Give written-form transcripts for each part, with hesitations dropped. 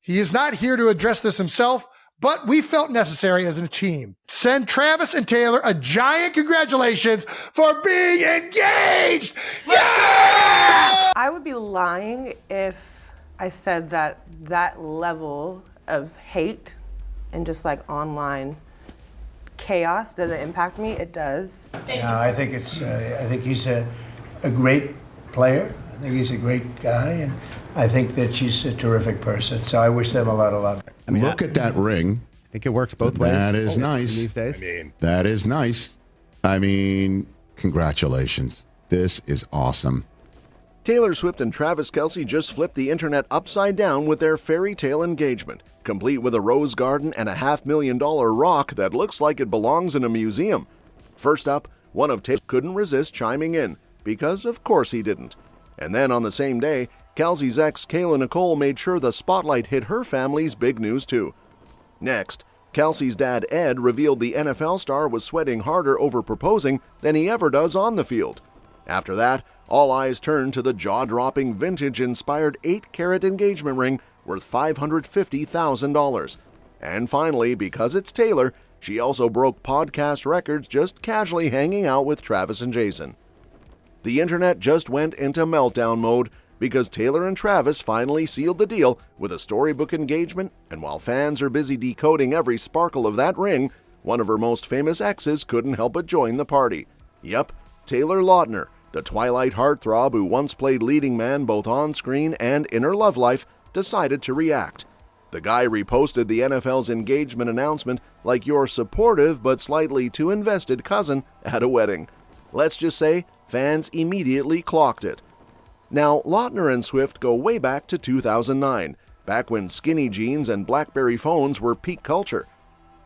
He is not here to address this himself, but we felt necessary as a team. Send Travis and Taylor a giant congratulations for being engaged! Yeah! I would be lying if I said that that level of hate and just like online chaos doesn't impact me. It does. No, I think he's a great player. I think he's a great guy, and I think that she's a terrific person. So I wish them a lot of luck. I mean, look at that ring. I think it works both ways. That is nice. These days. That is nice. I mean, congratulations. This is awesome. Taylor Swift and Travis Kelce just flipped the internet upside down with their fairy tale engagement, complete with a rose garden and a $500,000 rock that looks like it belongs in a museum. First up, one of Taylor couldn't resist chiming in, because of course he didn't. And then on the same day, Kelce's ex Kayla Nicole made sure the spotlight hit her family's big news too. Next, Kelce's dad Ed revealed the NFL star was sweating harder over proposing than he ever does on the field. After that, all eyes turned to the jaw-dropping vintage-inspired 8-carat engagement ring worth $550,000. And finally, because it's Taylor, she also broke podcast records just casually hanging out with Travis and Jason. The internet just went into meltdown mode because Taylor and Travis finally sealed the deal with a storybook engagement, and while fans are busy decoding every sparkle of that ring, one of her most famous exes couldn't help but join the party. Yep, Taylor Lautner, the Twilight heartthrob who once played leading man both on screen and in her love life, decided to react. The guy reposted the NFL's engagement announcement like your supportive but slightly too invested cousin at a wedding. Let's just say fans immediately clocked it. Now, Lautner and Swift go way back to 2009, back when skinny jeans and BlackBerry phones were peak culture.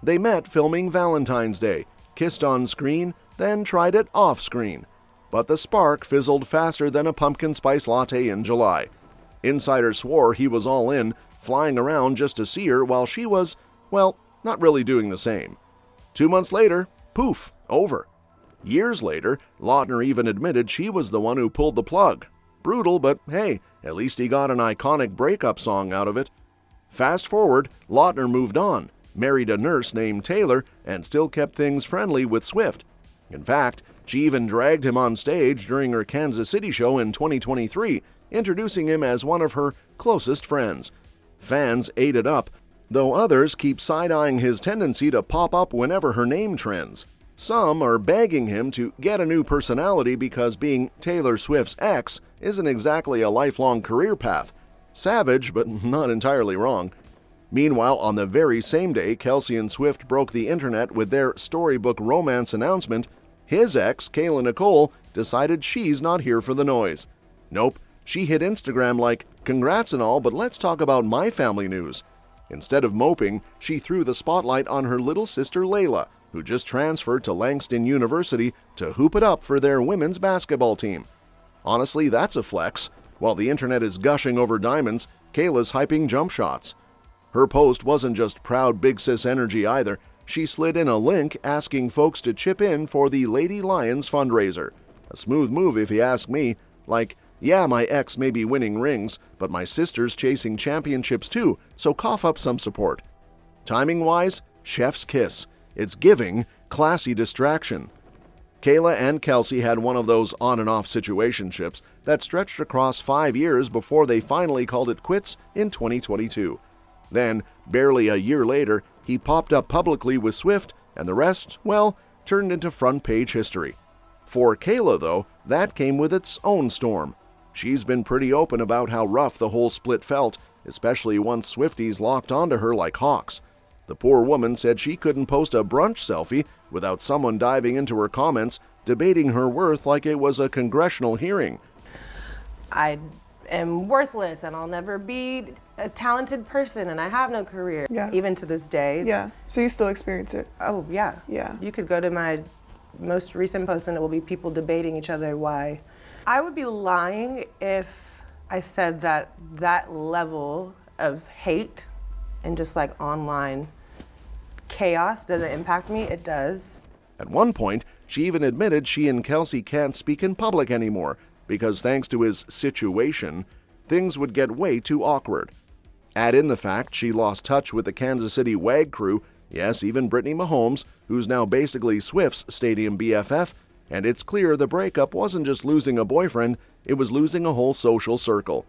They met filming Valentine's Day, kissed on screen, then tried it off screen. But the spark fizzled faster than a pumpkin spice latte in July. Insiders swore he was all in, flying around just to see her while she was, well, not really doing the same. 2 months later, poof, over. Years later, Lautner even admitted she was the one who pulled the plug. Brutal, but hey, at least he got an iconic breakup song out of it. Fast forward, Lautner moved on, married a nurse named Taylor, and still kept things friendly with Swift. In fact, she even dragged him on stage during her Kansas City show in 2023, introducing him as one of her closest friends. Fans ate it up, though others keep side-eyeing his tendency to pop up whenever her name trends. Some are begging him to get a new personality because being Taylor Swift's ex isn't exactly a lifelong career path. Savage, but not entirely wrong. Meanwhile, on the very same day Kelce and Swift broke the internet with their storybook romance announcement, his ex, Kayla Nicole, decided she's not here for the noise. Nope, she hit Instagram like, "Congrats and all, but let's talk about my family news." Instead of moping, she threw the spotlight on her little sister Layla, who just transferred to Langston University to hoop it up for their women's basketball team. Honestly, that's a flex. While the internet is gushing over diamonds, Kayla's hyping jump shots. Her post wasn't just proud big sis energy either. She slid in a link asking folks to chip in for the Lady Lions fundraiser. A smooth move if you ask me. Like, yeah, my ex may be winning rings, but my sister's chasing championships too, so cough up some support. Timing-wise, chef's kiss. It's giving classy distraction. Kayla and Kelce had one of those on and off situationships that stretched across 5 years before they finally called it quits in 2022. Then, barely a year later, he popped up publicly with Swift, and the rest, well, turned into front-page history. For Kayla, though, that came with its own storm. She's been pretty open about how rough the whole split felt, especially once Swifties locked onto her like hawks. The poor woman said she couldn't post a brunch selfie without someone diving into her comments, debating her worth like it was a congressional hearing. I am worthless and I'll never be a talented person and I have no career. Yeah. Even to this day. Yeah. So you still experience it? Oh, yeah. Yeah. You could go to my most recent post and it will be people debating each other why. I would be lying if I said that that level of hate and just like online chaos doesn't impact me. It does. At one point, she even admitted she and Kelce can't speak in public anymore because thanks to his situation, things would get way too awkward. Add in the fact she lost touch with the Kansas City WAG crew, yes, even Brittany Mahomes, who's now basically Swift's stadium BFF, and it's clear the breakup wasn't just losing a boyfriend, it was losing a whole social circle.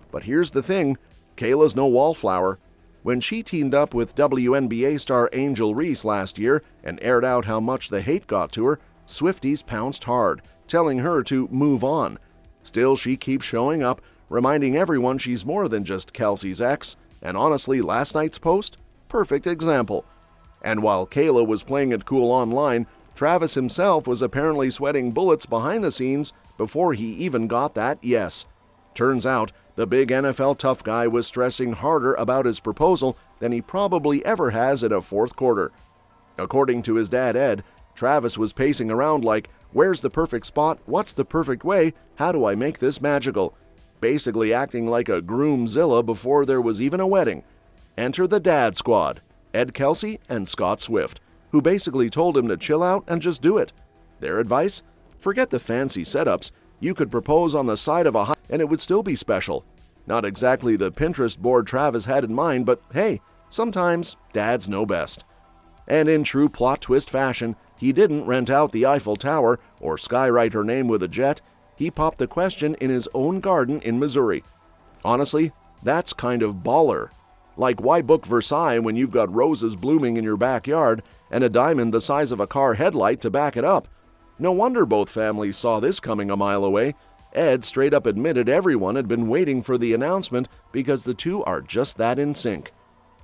But here's the thing, Kayla's no wallflower. When she teamed up with WNBA star Angel Reese last year and aired out how much the hate got to her, Swifties pounced hard, telling her to move on. Still, she keeps showing up, reminding everyone she's more than just Kelce's ex, and honestly, last night's post? Perfect example. And while Kayla was playing it cool online, Travis himself was apparently sweating bullets behind the scenes before he even got that yes. Turns out, the big NFL tough guy was stressing harder about his proposal than he probably ever has in a fourth quarter. According to his dad Ed, Travis was pacing around like, where's the perfect spot? What's the perfect way? How do I make this magical? Basically acting like a groomzilla before there was even a wedding. Enter the dad squad, Ed Kelce and Scott Swift, who basically told him to chill out and just do it. Their advice? Forget the fancy setups. You could propose on the side of a high and it would still be special. Not exactly the Pinterest board Travis had in mind, but hey, sometimes dads know best. And in true plot twist fashion, he didn't rent out the Eiffel Tower or skywrite her name with a jet. He popped the question in his own garden in Missouri. Honestly, that's kind of baller. Like, why book Versailles when you've got roses blooming in your backyard and a diamond the size of a car headlight to back it up? No wonder both families saw this coming a mile away. Ed straight up admitted everyone had been waiting for the announcement because the two are just that in sync.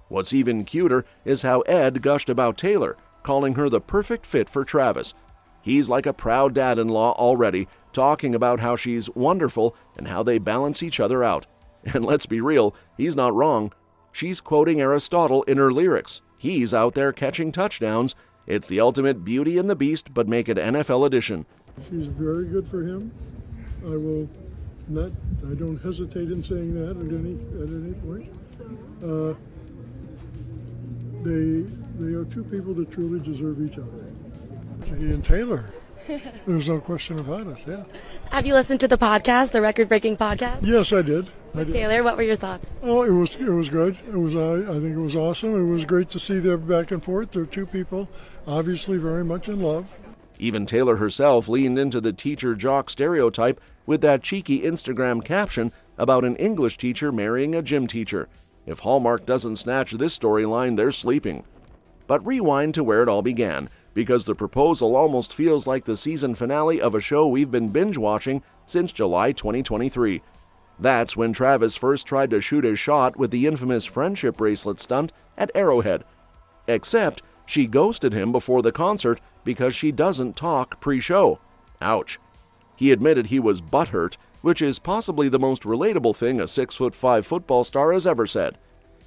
What's even cuter is how Ed gushed about Taylor, calling her the perfect fit for Travis. He's like a proud dad-in-law already, talking about how she's wonderful and how they balance each other out. And let's be real, he's not wrong. She's quoting Aristotle in her lyrics. He's out there catching touchdowns. It's the ultimate Beauty and the Beast, but make it NFL edition. She's very good for him. I don't hesitate in saying that at any point. They are two people that truly deserve each other. He and Taylor. There's no question about it, yeah. Have you listened to the podcast, the record-breaking podcast? Yes, I did. Taylor, what were your thoughts? Oh, it was good. I think it was awesome. It was great to see them back and forth. They're two people obviously very much in love. Even Taylor herself leaned into the teacher-jock stereotype with that cheeky Instagram caption about an English teacher marrying a gym teacher. If Hallmark doesn't snatch this storyline, they're sleeping. But rewind to where it all began, because the proposal almost feels like the season finale of a show we've been binge-watching since July 2023. That's when Travis first tried to shoot his shot with the infamous friendship bracelet stunt at Arrowhead. Except she ghosted him before the concert because she doesn't talk pre-show. Ouch. He admitted he was butthurt, which is possibly the most relatable thing a 6'5" football star has ever said.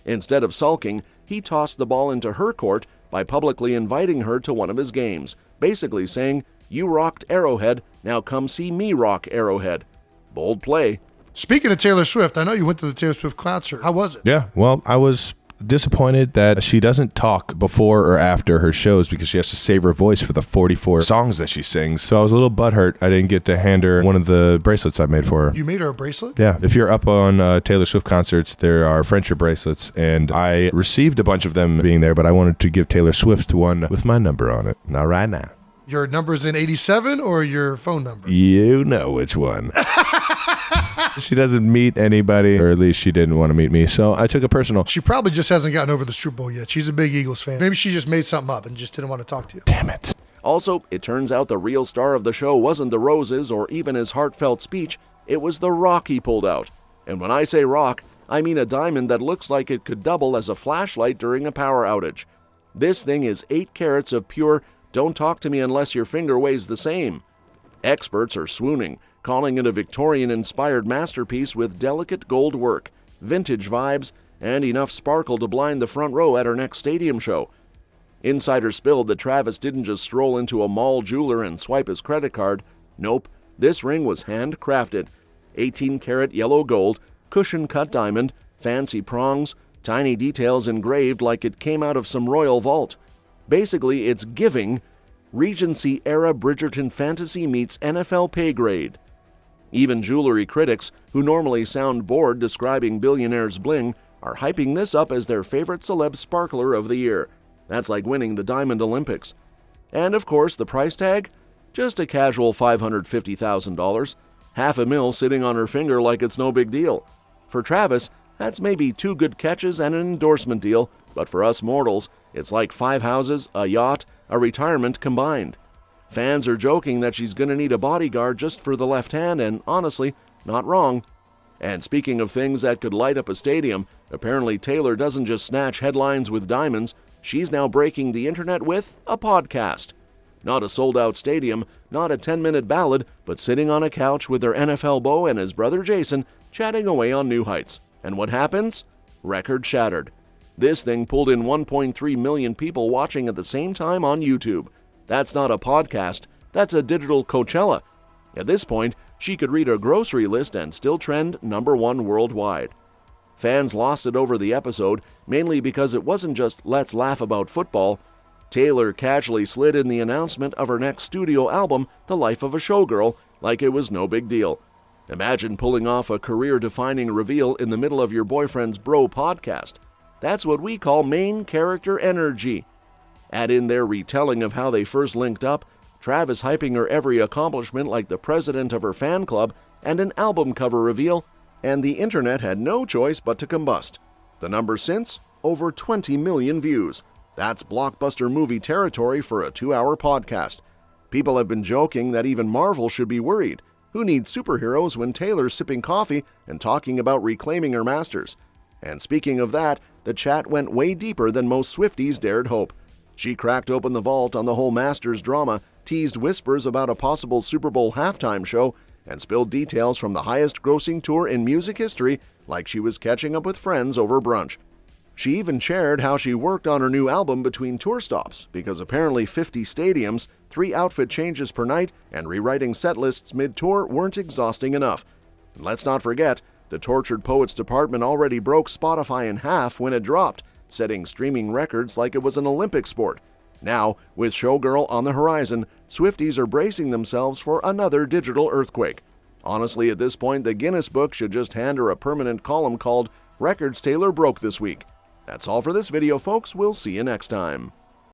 Instead of sulking, he tossed the ball into her court by publicly inviting her to one of his games, basically saying, "You rocked Arrowhead, now come see me rock Arrowhead." Bold play. Speaking of Taylor Swift, I know you went to the Taylor Swift concert. How was it? Yeah, well, I was disappointed that she doesn't talk before or after her shows because she has to save her voice for the 44 songs that she sings. So I was a little butthurt I didn't get to hand her one of the bracelets I made for her. You made her a bracelet? Yeah. If you're up on Taylor Swift concerts, there are friendship bracelets, and I received a bunch of them being there, but I wanted to give Taylor Swift one with my number on it. Not right now. Your number's in 87 or your phone number? You know which one. She doesn't meet anybody, or at least she didn't want to meet me, so I took it personal. She probably just hasn't gotten over the Super Bowl yet. She's a big Eagles fan. Maybe she just made something up and just didn't want to talk to you. Damn it. Also, it turns out the real star of the show wasn't the roses or even his heartfelt speech, it was the rock he pulled out. And when I say rock, I mean a diamond that looks like it could double as a flashlight during a power outage. This thing is 8 carats of pure, don't talk to me unless your finger weighs the same. Experts are swooning, calling it a Victorian-inspired masterpiece with delicate gold work, vintage vibes, and enough sparkle to blind the front row at her next stadium show. Insiders spilled that Travis didn't just stroll into a mall jeweler and swipe his credit card. Nope, this ring was handcrafted. 18-karat yellow gold, cushion-cut diamond, fancy prongs, tiny details engraved like it came out of some royal vault. Basically, it's giving Regency-era Bridgerton fantasy meets NFL pay grade. Even jewelry critics, who normally sound bored describing billionaires' bling, are hyping this up as their favorite celeb sparkler of the year. That's like winning the Diamond Olympics. And of course, the price tag? Just a casual $550,000. $500,000 sitting on her finger like it's no big deal. For Travis, that's maybe 2 good catches and an endorsement deal, but for us mortals, it's like 5 houses, a yacht, a retirement combined. Fans are joking that she's going to need a bodyguard just for the left hand, and honestly, not wrong. And speaking of things that could light up a stadium, apparently Taylor doesn't just snatch headlines with diamonds, she's now breaking the internet with a podcast. Not a sold-out stadium, not a 10-minute ballad, but sitting on a couch with her NFL beau and his brother Jason, chatting away on new heights. And what happens? Record shattered. This thing pulled in 1.3 million people watching at the same time on YouTube. That's not a podcast, that's a digital Coachella. At this point, she could read her grocery list and still trend #1 worldwide. Fans lost it over the episode, mainly because it wasn't just let's laugh about football. Taylor casually slid in the announcement of her next studio album, The Life of a Showgirl, like it was no big deal. Imagine pulling off a career-defining reveal in the middle of your boyfriend's bro podcast. That's what we call main character energy. Add in their retelling of how they first linked up, Travis hyping her every accomplishment like the president of her fan club, and an album cover reveal, and the internet had no choice but to combust. The number since? Over 20 million views. That's blockbuster movie territory for a 2-hour podcast. People have been joking that even Marvel should be worried. Who needs superheroes when Taylor's sipping coffee and talking about reclaiming her masters? And speaking of that, the chat went way deeper than most Swifties dared hope. She cracked open the vault on the whole Masters drama, teased whispers about a possible Super Bowl halftime show, and spilled details from the highest-grossing tour in music history like she was catching up with friends over brunch. She even shared how she worked on her new album between tour stops, because apparently 50 stadiums, 3 outfit changes per night, and rewriting set lists mid-tour weren't exhausting enough. And let's not forget, the Tortured Poets department already broke Spotify in half when it dropped, setting streaming records like it was an Olympic sport. Now, with Showgirl on the horizon, Swifties are bracing themselves for another digital earthquake. Honestly, at this point, the Guinness Book should just hand her a permanent column called Records Taylor Broke This Week. That's all for this video, folks. We'll see you next time.